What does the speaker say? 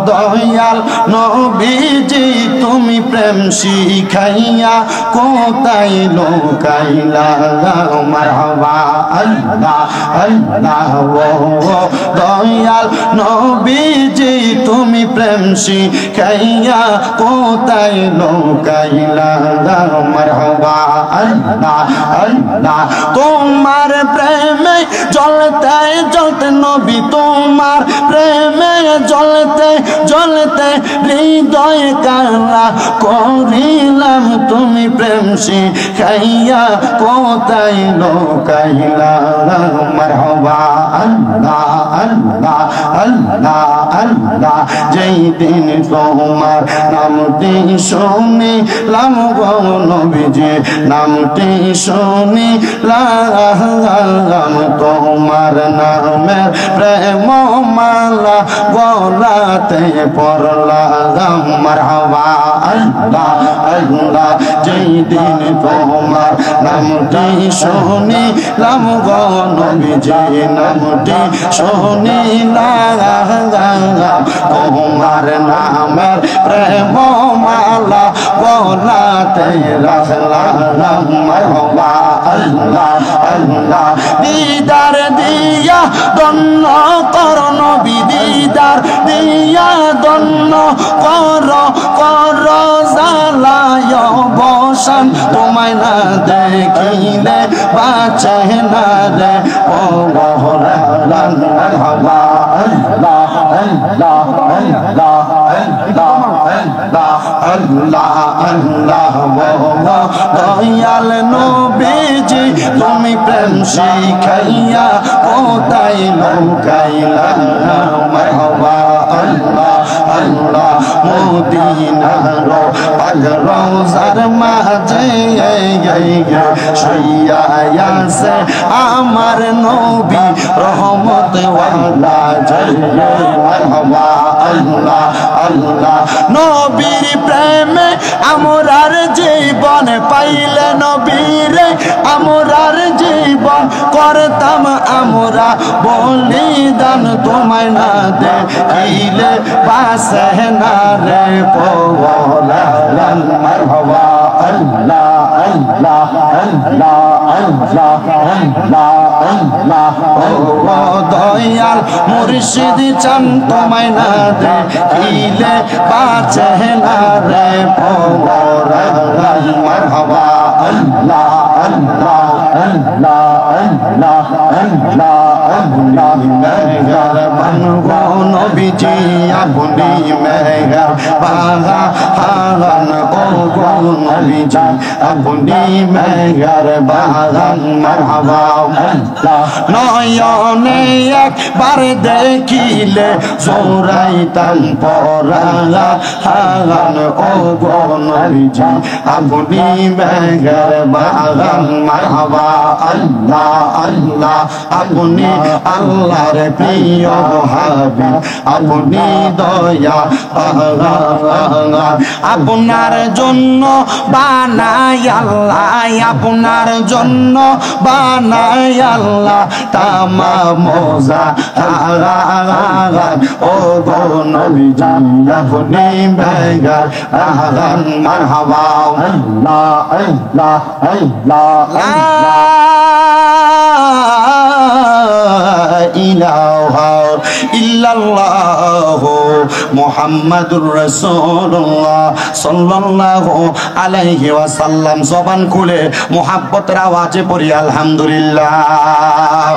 দয়াল নবীজি তুমি প্রেম শিখাইয়া কোথায় লুকাইলা মারহাবা আল্লাহ আল্লাহ দয়াল নবীজি তুমি প্রেম শিখাইয়া কোথায় লুকাইলা মারহাবা আল্লাহ আল্লাহ তোমার প্রেমে জ্বলতে জ্বলতে নবী তোমার প্রেমে জ্বলতে জ্বলতে হৃদয় কালা করিলাম তুমি প্রেম শিখাইয়া কোথায় লুকাইলা মারহাবা আল্লাহ আল্লাহ আল্লাহ আল্লাহ যেই দিন তোমার নামটি শুনিলাম গো নবীজি নামটি শুনিলাম তোমার নামের প্রেম মালা গলাতে পড়লাম মারহাবা আল্লাহ আল্লাহ যেই দিন তোমার নামটি শুনিলাম গো নবীজি নামটি শুনিলাম তোমার নামের প্রেম মালা গলাতে রাখলাম মারহাবা আল্লাহ আল্লাহ দিদার দিয়া দন্ন কর নবী দিদার দিয়া দন্ন কর কর জালায় বসান তোমায় না দেখিলে বাঁচে না রে ও মারহাবা আল্লাহ আল্লাহ আল্লাহ আল্লাহ আল্লাহ দয়াল নবীজি তুমি প্রেম শিখাইয়া কোথায় লুকাইলা মারহাবা আল্লাহ আল্লাহ মদিনার পাক রওজার মাঝে শুইয়া আছে আমার নবী রহমত ওয়ালা জয় মারহাবা আল্লাহ আল্লাহ নবীর প্রেমে আমরার জীবন পাইলে নবীরে আমরার জীবন করতাম আমরা বলিদান তোমায় না দেখিলে বাসে না রে পওলা মারহাবা আল্লাহ আল্লাহ আল্লাহ আল্লাহ আল্লাহ আল্লাহ ও দয়াল মুর্শিদ চান তোমায় না দেখিলে বাঁচে না রে পওলা মারহাবা আল্লাহ আল্লাহ আল্লাহ আল্লাহ আল্লাহ আল্লাহ মেঘার বানগো নবীজি আপনি মেঘার বাগা হারান ও গো নবীজি আপনি মেঘার বাগান মারহাবা আল্লাহ নয়নে একবার দেখিলে জোরাইতাম পরাগা হারান ও গো নবীজি আপনি মেঘার বাগান মারহাবা আল্লাহ আল্লাহ আপনি আল্লাহর প্রিয় হাবিব আপনি দয়া আপনার জন্য বানাই আল্লাহ আপনার জন্য বানাই আল্লাহ তামাম মোজা ও গো নবীজি আপনি বেগার আগান মারহাবা আল্লাহ আল্লাহ আল্লাহ ইলাহা ইল্লাল্লাহু মুহাম্মাদুর রাসূলুল্লাহ সাল্লাল্লাহু আলাইহি ওয়াসাল্লাম জবান খুলে মুহাব্বতের আওয়াজে পড়ি আলহামদুলিল্লাহ।